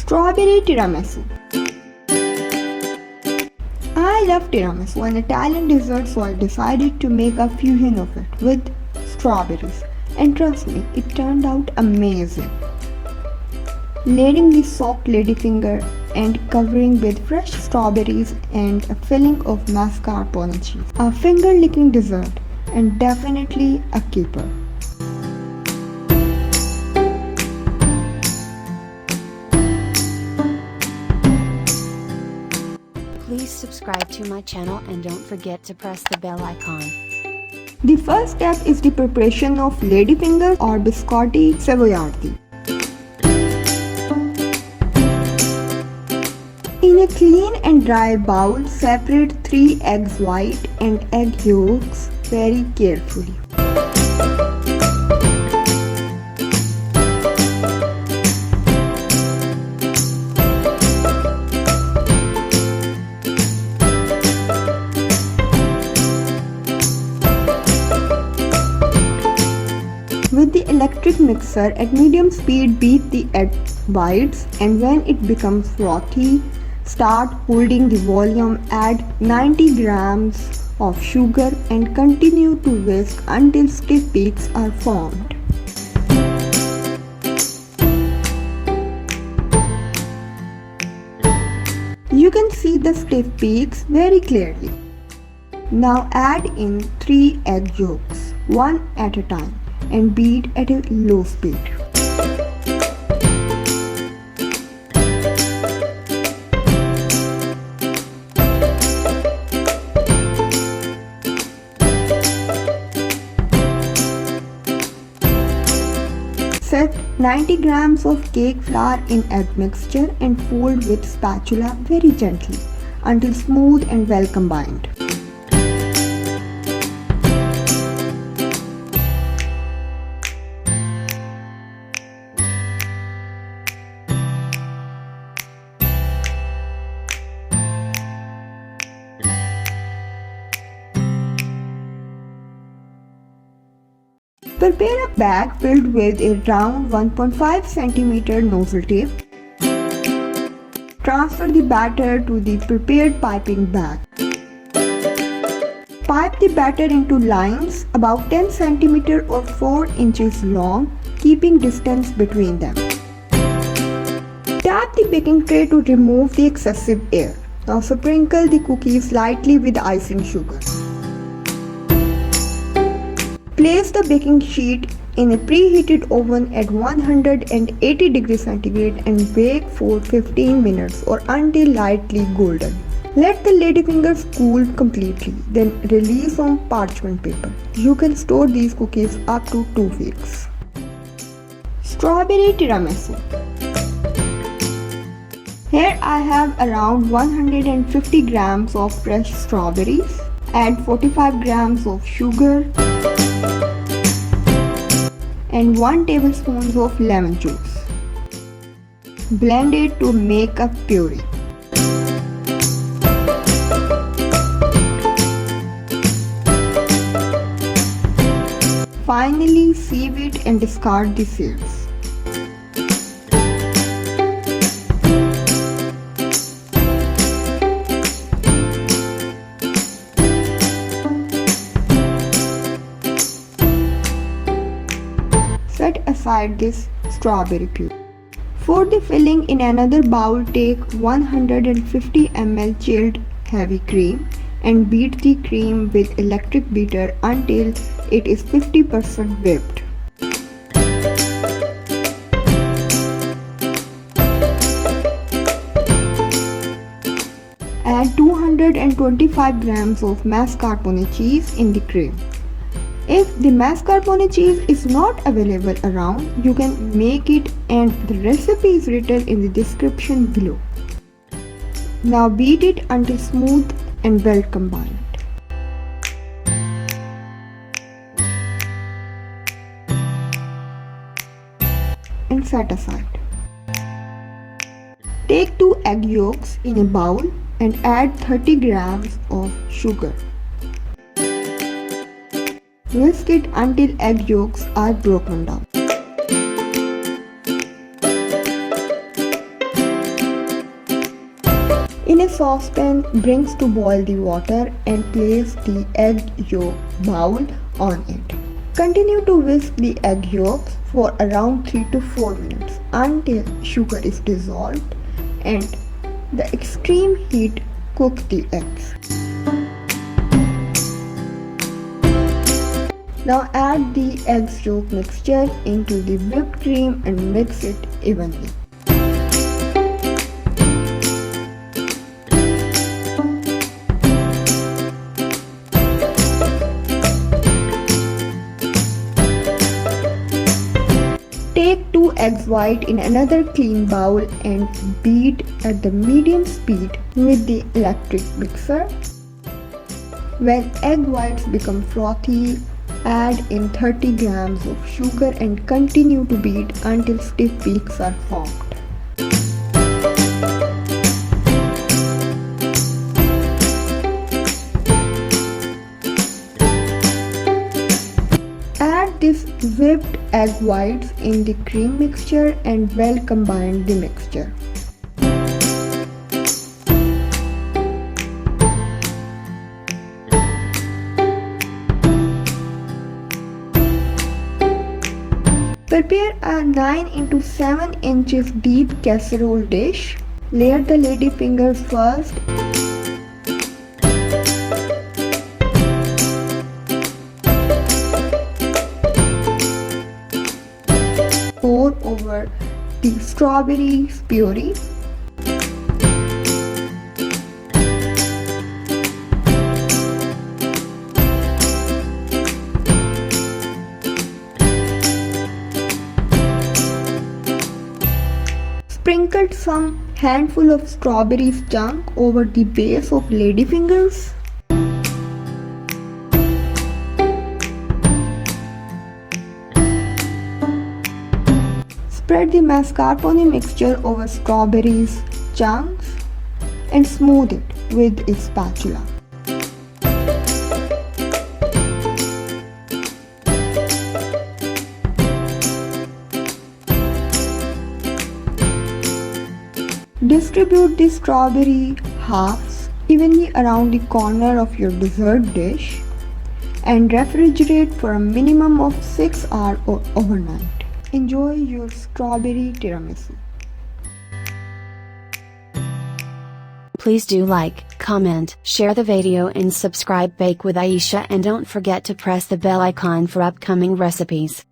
Strawberry tiramisu. I love tiramisu, an Italian dessert, so I decided to make a fusion of it with strawberries. And trust me, it turned out amazing. Layering the soaked ladyfinger and covering with fresh strawberries and a filling of mascarpone cheese. A finger-licking dessert and definitely a keeper. Please subscribe to my channel and don't forget to press the bell icon. The first step is the preparation of ladyfinger or biscotti savoiardi. In a clean and dry bowl, separate 3 eggs white and egg yolks very carefully. With the electric mixer at medium speed, beat the egg whites, and when it becomes frothy, start holding the volume, add 90 grams of sugar and continue to whisk until stiff peaks are formed. You can see the stiff peaks very clearly. Now add in 3 egg yolks, one at a time, and beat at a low speed. Set 90 grams of cake flour in egg mixture and fold with spatula very gently until smooth and well combined. Prepare a bag filled with a round 1.5 cm nozzle tip. Transfer the batter to the prepared piping bag. Pipe the batter into lines about 10 cm or 4 inches long, keeping distance between them. Tap the baking tray to remove the excessive air. Now sprinkle the cookies lightly with icing sugar. Place the baking sheet in a preheated oven at 180 degrees centigrade and bake for 15 minutes or until lightly golden. Let the ladyfingers cool completely, then release on parchment paper. You can store these cookies up to 2 weeks. Strawberry tiramisu. Here I have around 150 grams of fresh strawberries. Add 45 grams of sugar and 1 tablespoon of lemon juice. Blend it to make a puree. Finally, sieve it and discard the seeds. Set aside this strawberry puree. For the filling, in another bowl, take 150 ml chilled heavy cream and beat the cream with electric beater until it is 50% whipped. Add 225 grams of mascarpone cheese in the cream. If the mascarpone cheese is not available around, you can make it, and the recipe is written in the description below. Now beat it until smooth and well combined. And set aside. Take 2 egg yolks in a bowl and add 30 grams of sugar. Whisk it until egg yolks are broken down. In a saucepan, brings to boil the water and place the egg yolk bowl on it. Continue to whisk the egg yolks for around 3 to 4 minutes until sugar is dissolved and the extreme heat cooks the eggs. Now add the egg yolk mixture into the whipped cream and mix it evenly. Take 2 eggs white in another clean bowl and beat at the medium speed with the electric mixer. When egg whites become frothy, add in 30 grams of sugar and continue to beat until stiff peaks are formed. Add this whipped egg whites in the cream mixture and well combine the mixture. Prepare a 9 into 7 inches deep casserole dish. Layer the ladyfingers first. Pour over the strawberry puree. Sprinkled some handful of strawberries chunk over the base of ladyfingers. Spread the mascarpone mixture over strawberries chunks and smooth it with a spatula. Distribute the strawberry halves evenly around the corner of your dessert dish and refrigerate for a minimum of 6 hours or overnight. Enjoy your strawberry tiramisu. Please do like, comment, share the video and subscribe. Bake with Aisha, and don't forget to press the bell icon for upcoming recipes.